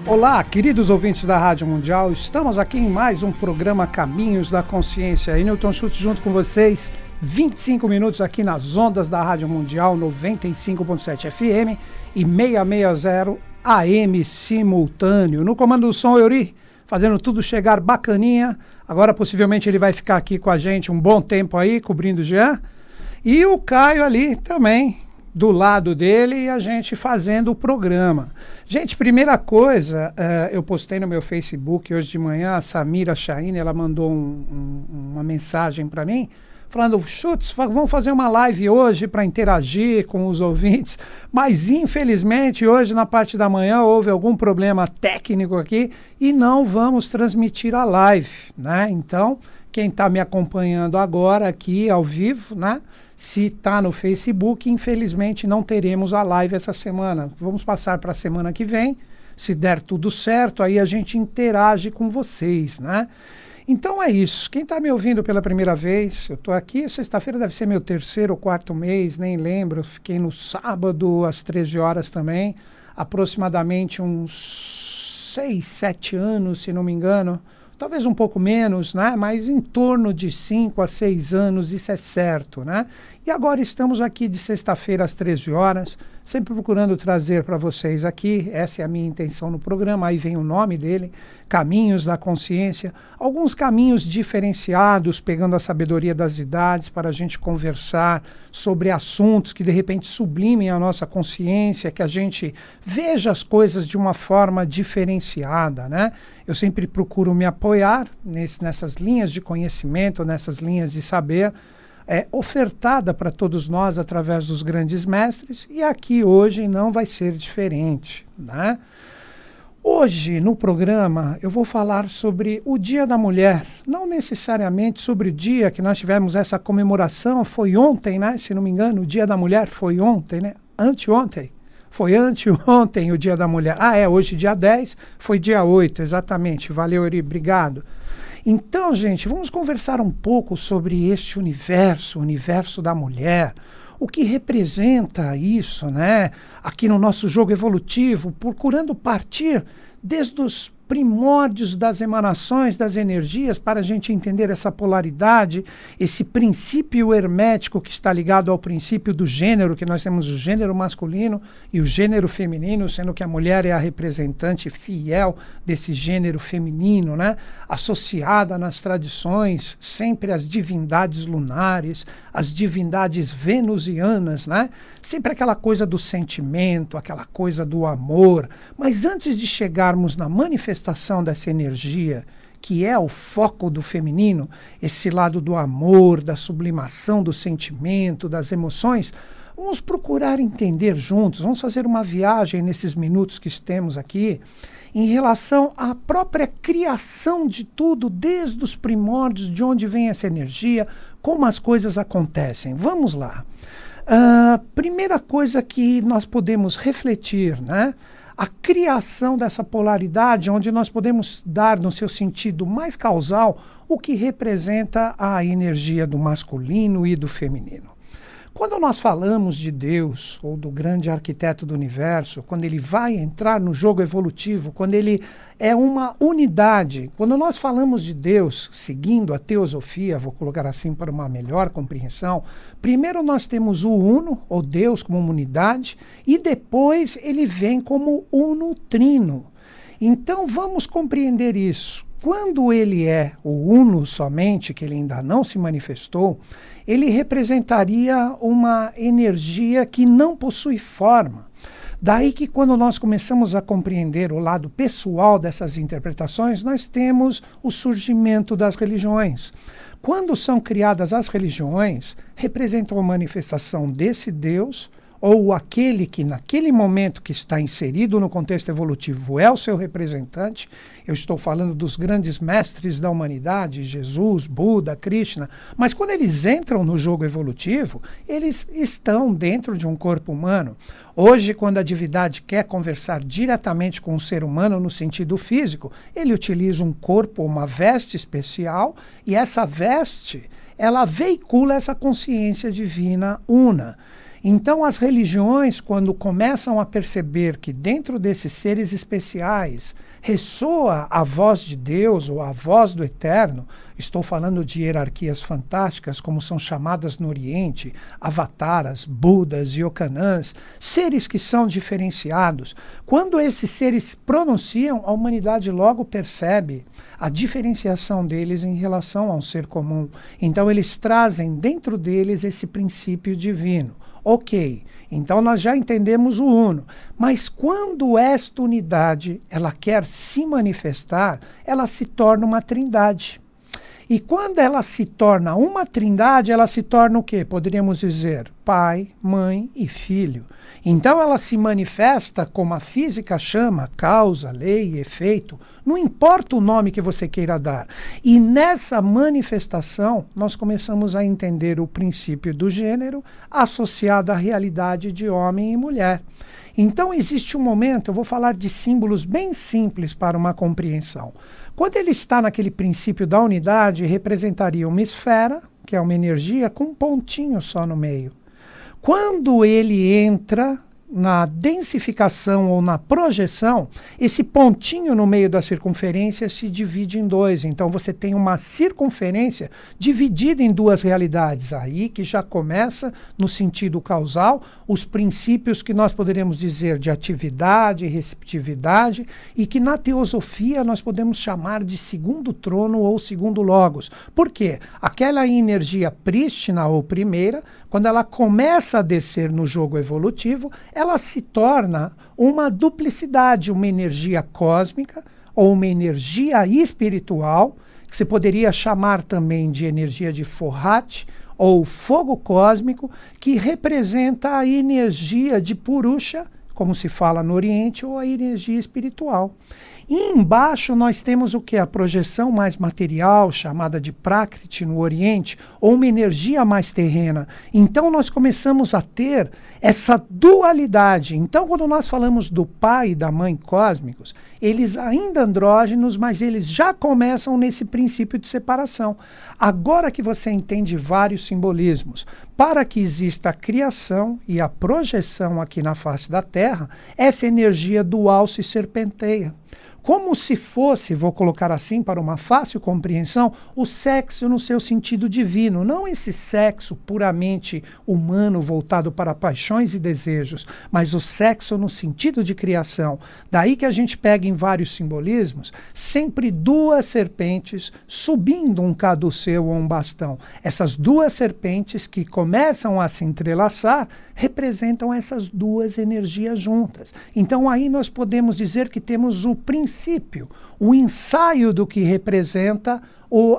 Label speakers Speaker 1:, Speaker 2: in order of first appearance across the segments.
Speaker 1: Olá, queridos ouvintes da Rádio Mundial, estamos aqui em mais um programa Caminhos da Consciência. E Newton Schultz junto com vocês, 25 minutos aqui nas ondas da Rádio Mundial, 95.7 FM e 660 AM simultâneo. No comando do som, Euri, fazendo tudo chegar bacaninha. Agora possivelmente ele vai ficar aqui com a gente um bom tempo aí, cobrindo o Jean. E o Caio ali também, do lado dele, e a gente fazendo o programa. Gente, primeira coisa, eu postei no meu Facebook hoje de manhã, a Samira Chahine, ela mandou uma mensagem para mim, falando, Schultz, vamos fazer uma live hoje para interagir com os ouvintes, mas infelizmente hoje na parte da manhã houve algum problema técnico aqui e não vamos transmitir a live, né? Então, quem está me acompanhando agora aqui ao vivo, né? Se está no Facebook, infelizmente não teremos a live essa semana. Vamos passar para a semana que vem. Se der tudo certo, aí a gente interage com vocês, né? Então é isso. Quem está me ouvindo pela primeira vez, eu estou aqui, sexta-feira deve ser meu terceiro ou quarto mês, nem lembro. Eu fiquei no sábado às 13 horas também, aproximadamente uns 6, 7 anos, se não me engano. Talvez um pouco menos, né? Mas em torno de 5 a 6 anos, isso é certo, né? E agora estamos aqui de sexta-feira às 13 horas, sempre procurando trazer para vocês aqui, essa é a minha intenção no programa, aí vem o nome dele, Caminhos da Consciência, alguns caminhos diferenciados, pegando a sabedoria das idades para a gente conversar sobre assuntos que de repente sublimem a nossa consciência, que a gente veja as coisas de uma forma diferenciada, né? Eu sempre procuro me apoiar nessas linhas de conhecimento, nessas linhas de saber, ofertada para todos nós através dos grandes mestres, e aqui hoje não vai ser diferente, né? Hoje, no programa, eu vou falar sobre o Dia da Mulher, não necessariamente sobre o dia que nós tivemos essa comemoração, foi ontem, né? Se não me engano, o Dia da Mulher foi ontem, né? Anteontem. Foi anteontem o Dia da Mulher. Hoje dia 10, foi dia 8, exatamente. Valeu, Eri, obrigado. Então, gente, vamos conversar um pouco sobre este universo, o universo da mulher, o que representa isso, né? Aqui no nosso jogo evolutivo, procurando partir desde os primórdios das emanações, das energias, para a gente entender essa polaridade, esse princípio hermético que está ligado ao princípio do gênero, que nós temos o gênero masculino e o gênero feminino, sendo que a mulher é a representante fiel desse gênero feminino, né? Associada nas tradições sempre às divindades lunares, às divindades venusianas, né? Sempre aquela coisa do sentimento, aquela coisa do amor. Mas antes de chegarmos na manifestação dessa energia, que é o foco do feminino, esse lado do amor, da sublimação do sentimento, das emoções, vamos procurar entender juntos, vamos fazer uma viagem nesses minutos que temos aqui, em relação à própria criação de tudo, desde os primórdios, de onde vem essa energia, como as coisas acontecem. Vamos lá. Primeira coisa que nós podemos refletir, né? A criação dessa polaridade, onde nós podemos dar, no seu sentido mais causal, o que representa a energia do masculino e do feminino. Quando nós falamos de Deus, ou do grande arquiteto do universo, quando ele vai entrar no jogo evolutivo, quando ele é uma unidade, quando nós falamos de Deus, seguindo a teosofia, vou colocar assim para uma melhor compreensão, primeiro nós temos o Uno, ou Deus como uma unidade, e depois ele vem como Uno Trino. Então vamos compreender isso. Quando ele é o Uno somente, que ele ainda não se manifestou, ele representaria uma energia que não possui forma. Daí que quando nós começamos a compreender o lado pessoal dessas interpretações, nós temos o surgimento das religiões. Quando são criadas as religiões, representam a manifestação desse Deus, ou aquele que naquele momento que está inserido no contexto evolutivo é o seu representante. Eu estou falando dos grandes mestres da humanidade, Jesus, Buda, Krishna, mas quando eles entram no jogo evolutivo, eles estão dentro de um corpo humano. Hoje, quando a divindade quer conversar diretamente com o ser humano no sentido físico, ele utiliza um corpo, uma veste especial, e essa veste, ela veicula essa consciência divina una. Então as religiões, quando começam a perceber que dentro desses seres especiais ressoa a voz de Deus ou a voz do Eterno, estou falando de hierarquias fantásticas, como são chamadas no Oriente, avataras, budas, yoganãs, seres que são diferenciados. Quando esses seres pronunciam, a humanidade logo percebe a diferenciação deles em relação a um ser comum. Então eles trazem dentro deles esse princípio divino. Ok, então nós já entendemos o uno, mas quando esta unidade ela quer se manifestar, ela se torna uma trindade. E quando ela se torna uma trindade, ela se torna o quê? Poderíamos dizer pai, mãe e filho. Então ela se manifesta como a física chama, causa, lei e efeito, não importa o nome que você queira dar. E nessa manifestação, nós começamos a entender o princípio do gênero associado à realidade de homem e mulher. Então existe um momento, eu vou falar de símbolos bem simples para uma compreensão. Quando ele está naquele princípio da unidade, representaria uma esfera, que é uma energia, com um pontinho só no meio. Quando ele entra na densificação ou na projeção, esse pontinho no meio da circunferência se divide em dois. Então você tem uma circunferência dividida em duas realidades. Aí que já começa, no sentido causal, os princípios que nós poderíamos dizer de atividade e receptividade, e que na teosofia nós podemos chamar de segundo trono ou segundo logos. Por quê? Aquela energia prístina ou primeira, quando ela começa a descer no jogo evolutivo, ela se torna uma duplicidade, uma energia cósmica ou uma energia espiritual, que você poderia chamar também de energia de Fohat ou fogo cósmico, que representa a energia de Purusha, como se fala no Oriente, ou a energia espiritual. E embaixo nós temos o que? A projeção mais material, chamada de Prakriti no Oriente, ou uma energia mais terrena. Então nós começamos a ter essa dualidade. Então quando nós falamos do pai e da mãe cósmicos, eles ainda andrógenos, mas eles já começam nesse princípio de separação. Agora que você entende vários simbolismos, para que exista a criação e a projeção aqui na face da Terra, essa energia dual se serpenteia. Como se fosse, vou colocar assim para uma fácil compreensão, o sexo no seu sentido divino, não esse sexo puramente humano voltado para paixões e desejos, mas o sexo no sentido de criação. Daí que a gente pega em vários simbolismos, sempre duas serpentes subindo um caduceu ou um bastão. Essas duas serpentes que começam a se entrelaçar, representam essas duas energias juntas. Então aí nós podemos dizer que temos o princípio, o ensaio do que representa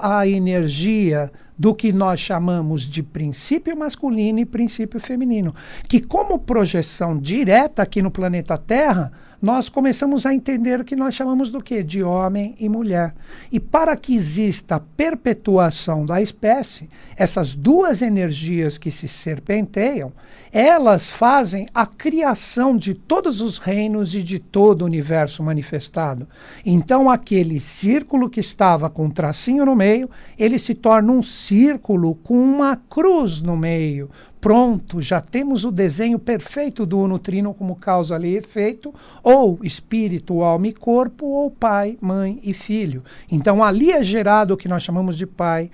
Speaker 1: a energia do que nós chamamos de princípio masculino e princípio feminino, que como projeção direta aqui no planeta Terra, nós começamos a entender o que nós chamamos do quê? De homem e mulher. E para que exista a perpetuação da espécie, essas duas energias que se serpenteiam, elas fazem a criação de todos os reinos e de todo o universo manifestado. Então aquele círculo que estava com um tracinho no meio, ele se torna um círculo com uma cruz no meio. Pronto, já temos o desenho perfeito do uno trino como causa e efeito, ou espírito, alma e corpo, ou pai, mãe e filho. Então ali é gerado o que nós chamamos de pai,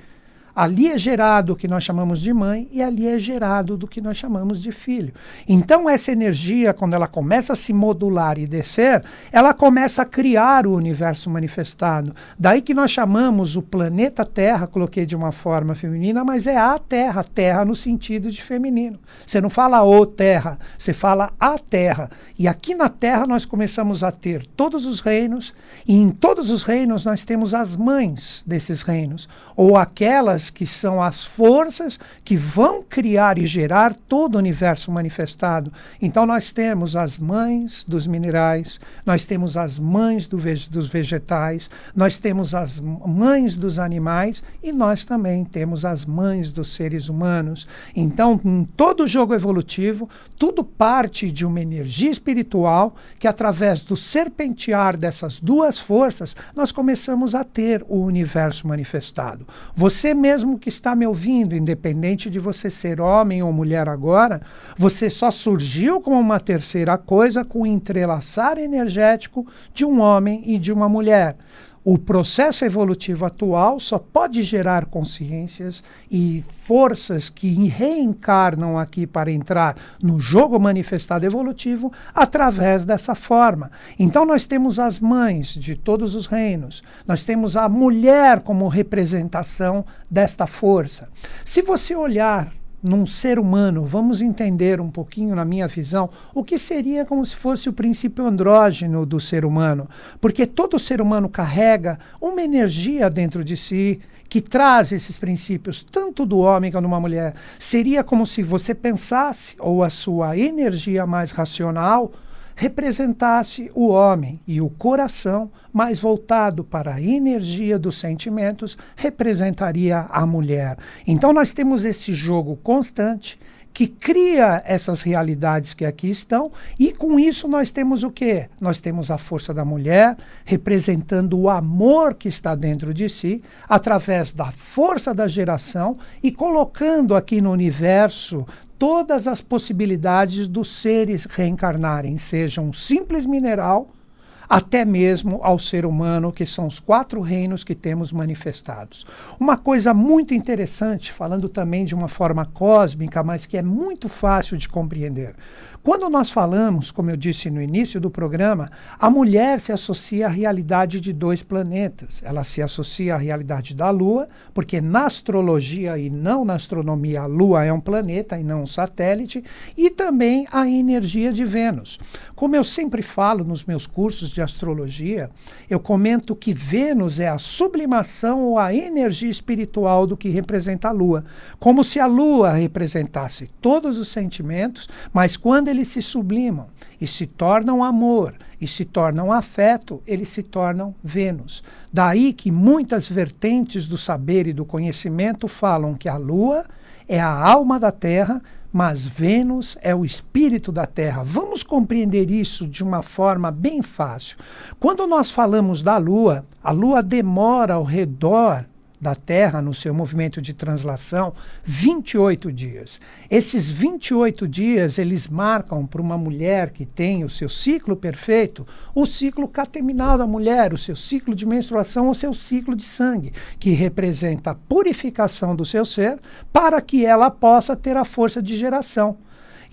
Speaker 1: ali é gerado o que nós chamamos de mãe e ali é gerado do que nós chamamos de filho. Então essa energia, quando ela começa a se modular e descer, ela começa a criar o universo manifestado. Daí que nós chamamos o planeta Terra, coloquei de uma forma feminina, mas é a Terra, Terra no sentido de feminino. Você não fala o Terra, você fala a Terra. E aqui na Terra nós começamos a ter todos os reinos, e em todos os reinos nós temos as mães desses reinos, ou aquelas que são as forças que vão criar e gerar todo o universo manifestado. Então nós temos as mães dos minerais, nós temos as mães dos vegetais, nós temos as mães dos animais e nós também temos as mães dos seres humanos. Então, em todo o jogo evolutivo, tudo parte de uma energia espiritual que, através do serpentear dessas duas forças, nós começamos a ter o universo manifestado. Você mesmo mesmo que está me ouvindo, independente de você ser homem ou mulher agora, você só surgiu como uma terceira coisa com o entrelaçar energético de um homem e de uma mulher. O processo evolutivo atual só pode gerar consciências e forças que reencarnam aqui para entrar no jogo manifestado evolutivo através dessa forma. Então nós temos as mães de todos os reinos, nós temos a mulher como representação desta força. Se você olhar num ser humano, vamos entender um pouquinho, na minha visão, o que seria como se fosse o princípio andrógeno do ser humano. Porque todo ser humano carrega uma energia dentro de si que traz esses princípios, tanto do homem quanto uma mulher. Seria como se você pensasse, ou a sua energia mais racional, representasse o homem e o coração, mais voltado para a energia dos sentimentos, representaria a mulher. Então nós temos esse jogo constante que cria essas realidades que aqui estão, e com isso nós temos o quê? Nós temos a força da mulher representando o amor que está dentro de si, através da força da geração e colocando aqui no universo todas as possibilidades dos seres reencarnarem, seja um simples mineral, até mesmo ao ser humano, que são os 4 reinos que temos manifestados. Uma coisa muito interessante, falando também de uma forma cósmica, mas que é muito fácil de compreender. Quando nós falamos, como eu disse no início do programa, a mulher se associa à realidade de 2 planetas. Ela se associa à realidade da Lua, porque na astrologia e não na astronomia a Lua é um planeta e não um satélite, e também a energia de Vênus. Como eu sempre falo nos meus cursos de astrologia, eu comento que Vênus é a sublimação ou a energia espiritual do que representa a Lua. Como se a Lua representasse todos os sentimentos, mas quando eles se sublimam e se tornam amor e se tornam afeto, eles se tornam Vênus. Daí que muitas vertentes do saber e do conhecimento falam que a Lua é a alma da Terra, mas Vênus é o espírito da Terra. Vamos compreender isso de uma forma bem fácil. Quando nós falamos da Lua, a Lua demora ao redor da Terra, no seu movimento de translação, 28 dias. Esses 28 dias, eles marcam para uma mulher que tem o seu ciclo perfeito, o ciclo cateminal da mulher, o seu ciclo de menstruação, o seu ciclo de sangue, que representa a purificação do seu ser, para que ela possa ter a força de geração.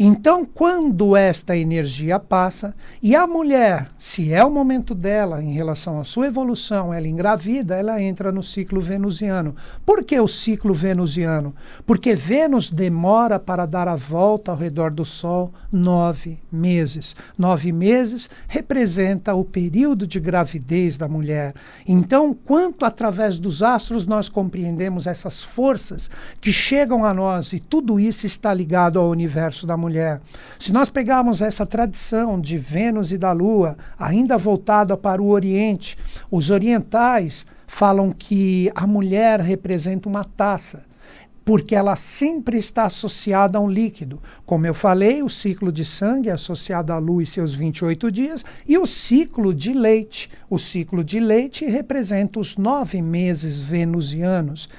Speaker 1: Então, quando esta energia passa, e a mulher, se é o momento dela em relação à sua evolução, ela engravida, ela entra no ciclo venusiano. Por que o ciclo venusiano? Porque Vênus demora para dar a volta ao redor do Sol 9 meses. 9 meses representa o período de gravidez da mulher. Então, quanto através dos astros nós compreendemos essas forças que chegam a nós, e tudo isso está ligado ao universo da mulher. Se nós pegarmos essa tradição de Vênus e da Lua, ainda voltada para o Oriente, os orientais falam que a mulher representa uma taça, porque ela sempre está associada a um líquido. Como eu falei, o ciclo de sangue é associado à Lua e seus 28 dias, e o ciclo de leite. O ciclo de leite representa os 9 meses venusianos.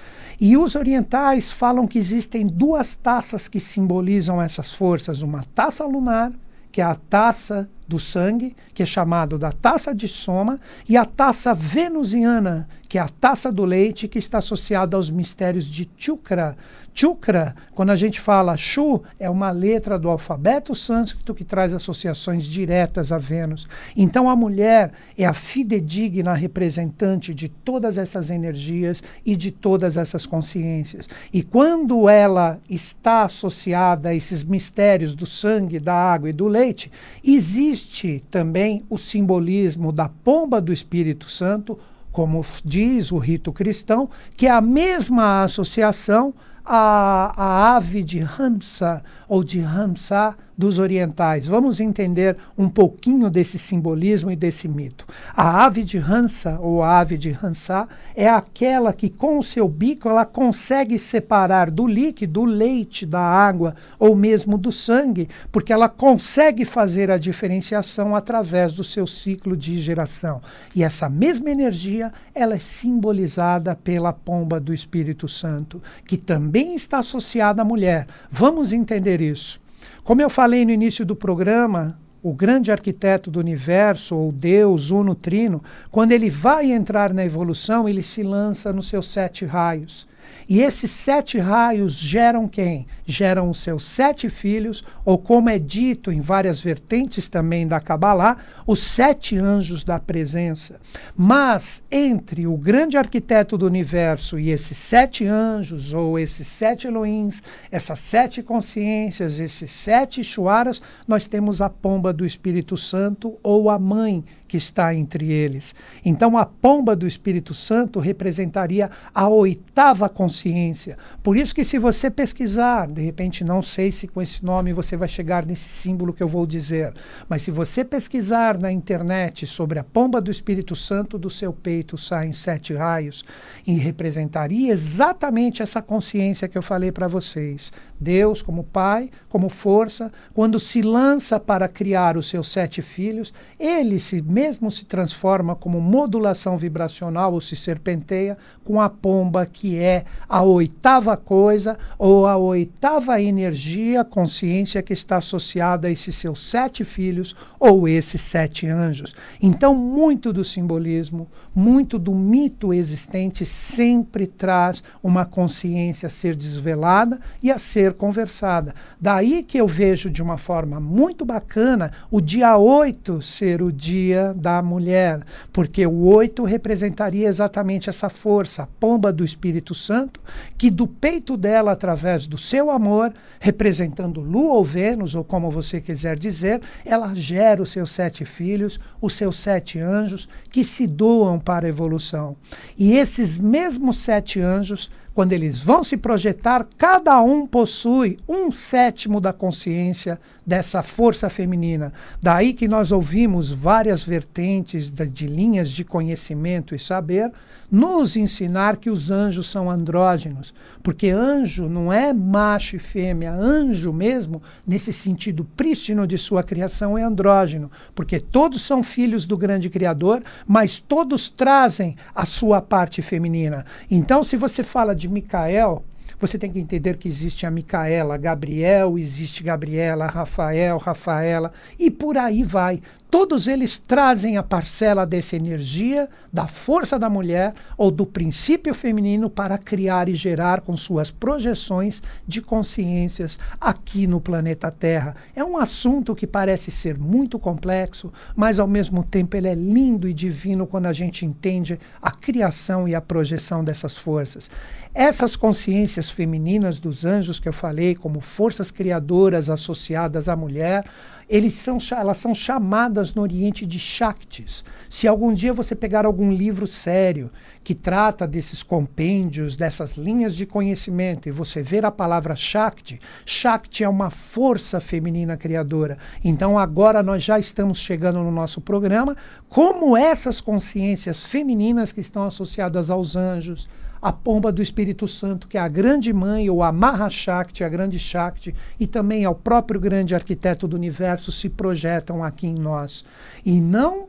Speaker 1: E os orientais falam que existem 2 taças que simbolizam essas forças. Uma taça lunar, que é a taça do sangue, que é chamado da taça de Soma, e a taça venusiana, que é a taça do leite, que está associada aos mistérios de Chukra. Chukra, quando a gente fala Shu, é uma letra do alfabeto sânscrito que traz associações diretas a Vênus. Então a mulher é a fidedigna representante de todas essas energias e de todas essas consciências. E quando ela está associada a esses mistérios do sangue, da água e do leite, existe também o simbolismo da pomba do Espírito Santo, como diz o rito cristão, que é a mesma associação a ave de Hamsa, ou de Hamsa dos orientais. Vamos entender um pouquinho desse simbolismo e desse mito. A ave de Hansa, ou a ave de Hansa, é aquela que com o seu bico ela consegue separar do líquido o leite da água ou mesmo do sangue, porque ela consegue fazer a diferenciação através do seu ciclo de geração. E essa mesma energia, ela é simbolizada pela pomba do Espírito Santo, que também está associada à mulher. Vamos entender isso. Como eu falei no início do programa, o grande arquiteto do universo, ou Deus, Uno Trino, quando ele vai entrar na evolução, ele se lança nos seus 7 raios. E esses 7 raios geram quem? Geram os seus 7 filhos, ou como é dito em várias vertentes também da Kabbalah, os 7 anjos da presença. Mas entre o grande arquiteto do universo e esses 7 anjos, ou esses 7 Elohims, essas 7 consciências, esses 7 Shuaras, nós temos a pomba do Espírito Santo, ou a mãe que está entre eles. Então a pomba do Espírito Santo representaria a 8ª consciência. Por isso que se você pesquisar, de repente não sei se com esse nome você vai chegar nesse símbolo que eu vou dizer, mas se você pesquisar na internet sobre a pomba do Espírito Santo, do seu peito saem 7 raios e representaria exatamente essa consciência que eu falei para vocês. Deus como Pai, como força, quando se lança para criar os seus 7 filhos, ele mesmo se transforma como modulação vibracional ou se serpenteia com a pomba, que é a 8ª coisa ou a 8ª energia, consciência que está associada a esses seus 7 filhos ou esses 7 anjos. Então, muito do simbolismo, muito do mito existente sempre traz uma consciência a ser desvelada e a ser conversada. Daí que eu vejo de uma forma muito bacana o dia 8 ser o dia da mulher, porque o 8 representaria exatamente essa força, a pomba do Espírito Santo, que do peito dela, através do seu amor, representando Lua ou Vênus, ou como você quiser dizer, ela gera os seus 7 filhos, os seus 7 anjos, que se doam para a evolução. E esses mesmos 7 anjos, quando eles vão se projetar, cada um possui 1/7 da consciência dessa força feminina. Daí que nós ouvimos várias vertentes de linhas de conhecimento e saber nos ensinar que os anjos são andrógenos, porque anjo não é macho e fêmea, anjo mesmo, nesse sentido prístino de sua criação, é andrógeno, porque todos são filhos do grande Criador, mas todos trazem a sua parte feminina. Então, se você fala de Micael, você tem que entender que existe a Micaela, Gabriel, existe Gabriela, Rafael, Rafaela, e por aí vai. Todos eles trazem a parcela dessa energia, da força da mulher ou do princípio feminino para criar e gerar com suas projeções de consciências aqui no planeta Terra. É um assunto que parece ser muito complexo, mas ao mesmo tempo ele é lindo e divino quando a gente entende a criação e a projeção dessas forças. Essas consciências femininas dos anjos que eu falei, como forças criadoras associadas à mulher, elas são chamadas no Oriente de Shaktis. Se algum dia você pegar algum livro sério que trata desses compêndios, dessas linhas de conhecimento, e você ver a palavra Shakti, Shakti é uma força feminina criadora. Então agora nós já estamos chegando no nosso programa, como essas consciências femininas que estão associadas aos anjos, a pomba do Espírito Santo, que é a grande mãe, ou a Mahashakti, a grande Shakti, e também ao próprio grande arquiteto do universo, se projetam aqui em nós. E não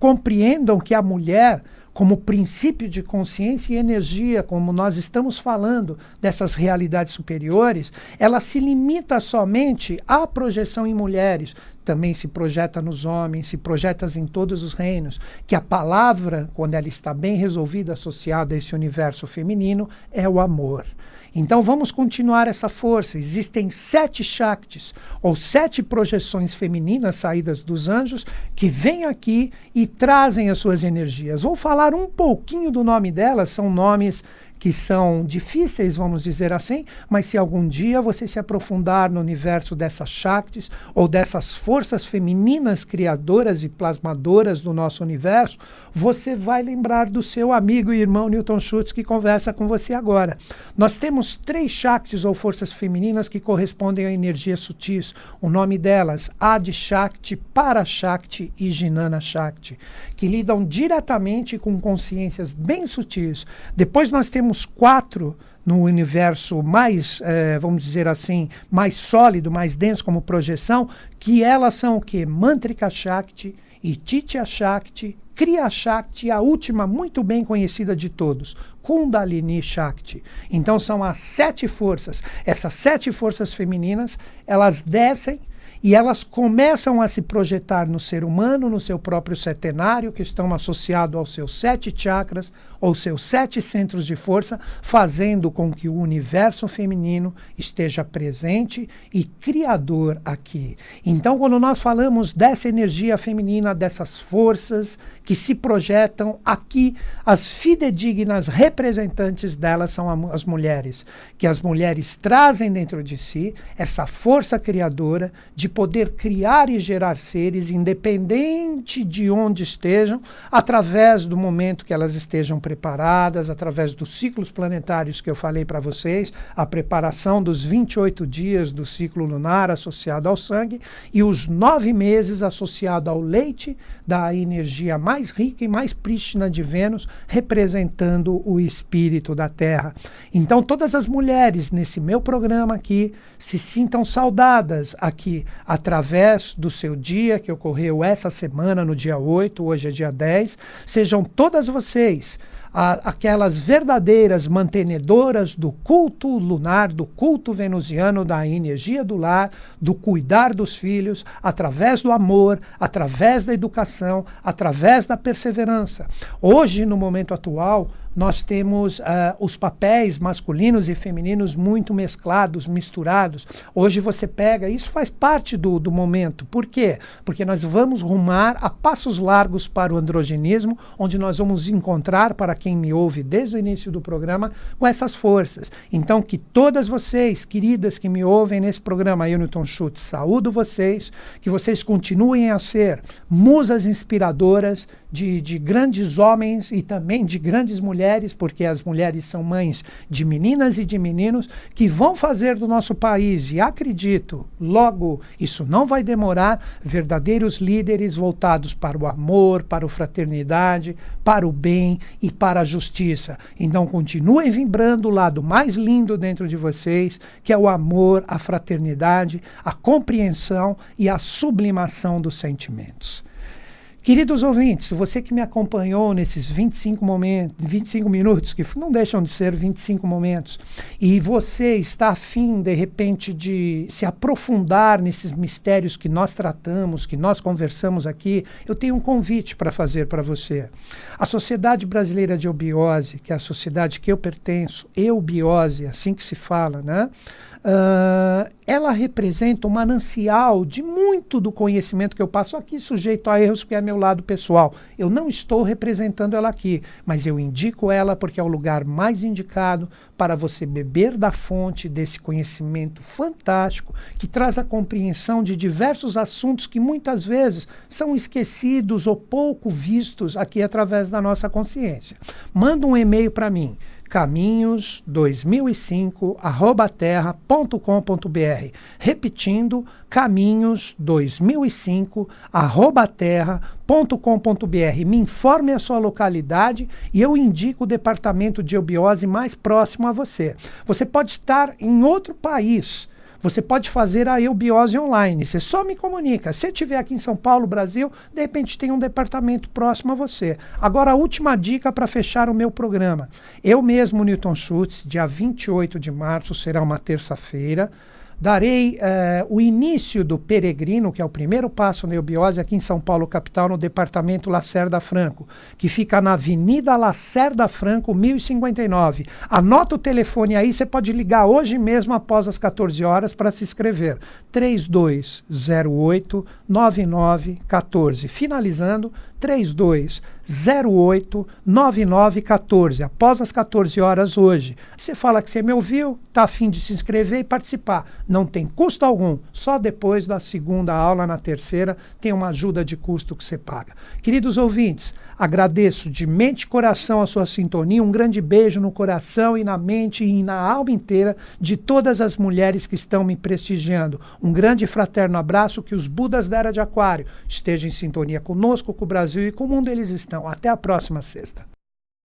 Speaker 1: compreendam que a mulher, como princípio de consciência e energia, como nós estamos falando dessas realidades superiores, ela se limita somente à projeção em mulheres. Também se projeta nos homens, se projeta em todos os reinos, que a palavra, quando ela está bem resolvida, associada a esse universo feminino, é o amor. Então vamos continuar essa força. Existem 7 Shaktis, ou 7 projeções femininas saídas dos anjos, que vêm aqui e trazem as suas energias. Vou falar um pouquinho do nome delas, são nomes que são difíceis, vamos dizer assim, mas se algum dia você se aprofundar no universo dessas Shaktis ou dessas forças femininas criadoras e plasmadoras do nosso universo, você vai lembrar do seu amigo e irmão Newton Schultz, que conversa com você agora. Nós temos 3 Shaktis ou forças femininas que correspondem a energias sutis. O nome delas, Adi Shakti, Parashakti e Jnana Shakti, que lidam diretamente com consciências bem sutis. Depois nós temos 4 no universo mais, vamos dizer assim, mais sólido, mais denso como projeção, que elas são o quê? Mantrika Shakti, Ititya Shakti, Kriya Shakti, a última muito bem conhecida de todos, Kundalini Shakti. Então são as 7 forças. Essas 7 forças femininas, elas descem e elas começam a se projetar no ser humano, no seu próprio setenário, que estão associados aos seus 7 chakras, ou seus 7 centros de força, fazendo com que o universo feminino esteja presente e criador aqui. Então, quando nós falamos dessa energia feminina, dessas forças que se projetam aqui, as fidedignas representantes delas são as mulheres, que as mulheres trazem dentro de si essa força criadora de poder criar e gerar seres, independente de onde estejam, através do momento que elas estejam preparadas, através dos ciclos planetários que eu falei para vocês, a preparação dos 28 dias do ciclo lunar associado ao sangue e os 9 meses associado ao leite da energia mais rica e mais prístina de Vênus, representando o espírito da Terra. Então todas as mulheres nesse meu programa aqui se sintam saudadas aqui através do seu dia que ocorreu essa semana no dia 8, hoje é dia 10, sejam todas vocês aquelas verdadeiras mantenedoras do culto lunar, do culto venusiano, da energia do lar, do cuidar dos filhos, através do amor, através da educação, através da perseverança. Hoje, no momento atual, nós temos os papéis masculinos e femininos muito mesclados, misturados. Hoje você pega, isso faz parte do momento. Por quê? Porque nós vamos rumar a passos largos para o androgenismo, onde nós vamos encontrar, para quem me ouve desde o início do programa, com essas forças. Então, que todas vocês, queridas que me ouvem nesse programa, eu, Newton Schultz, saúdo vocês, que vocês continuem a ser musas inspiradoras de grandes homens e também de grandes mulheres, porque as mulheres são mães de meninas e de meninos que vão fazer do nosso país, e acredito, logo, isso não vai demorar, verdadeiros líderes voltados para o amor, para a fraternidade, para o bem e para a justiça. Então continuem vibrando o lado mais lindo dentro de vocês, que é o amor, a fraternidade, a compreensão e a sublimação dos sentimentos. Queridos ouvintes, você que me acompanhou nesses 25 minutos, que não deixam de ser 25 momentos, e você está afim, de repente, de se aprofundar nesses mistérios que nós tratamos, que nós conversamos aqui, eu tenho um convite para fazer para você. A Sociedade Brasileira de Eubiose, que é a sociedade que eu pertenço, eubiose, assim que se fala, né? Ela representa um manancial de muito do conhecimento que eu passo aqui, sujeito a erros, que é meu lado pessoal. Eu não estou representando ela aqui, mas eu indico ela porque é o lugar mais indicado para você beber da fonte desse conhecimento fantástico que traz a compreensão de diversos assuntos que muitas vezes são esquecidos ou pouco vistos aqui através da nossa consciência. Manda um e-mail para mim, caminhos2005@terra.com.br. Repetindo, caminhos2005@terra.com.br. Me informe a sua localidade e eu indico o departamento de eubiose mais próximo a você. Você pode estar em outro país. Você pode fazer a eubiose online. Você só me comunica. Se estiver aqui em São Paulo, Brasil, de repente tem um departamento próximo a você. Agora, a última dica para fechar o meu programa. Eu mesmo, Newton Schultz, dia 28 de março, será uma terça-feira, Darei o início do Peregrino, que é o primeiro passo na eubiose, aqui em São Paulo, capital, no departamento Lacerda Franco, que fica na Avenida Lacerda Franco, 1059. Anota o telefone aí, você pode ligar hoje mesmo após as 14 horas para se inscrever. 3208-9914. Finalizando, 3208-9914, após as 14 horas hoje. Você fala que você me ouviu, está a fim de se inscrever e participar. Não tem custo algum, só depois da segunda aula, na terceira, tem uma ajuda de custo que você paga. Queridos ouvintes, agradeço de mente e coração a sua sintonia, um grande beijo no coração e na mente e na alma inteira de todas as mulheres que estão me prestigiando. Um grande e fraterno abraço, que os Budas da Era de Aquário estejam em sintonia conosco, com o Brasil e com o mundo eles estão. Até a próxima sexta.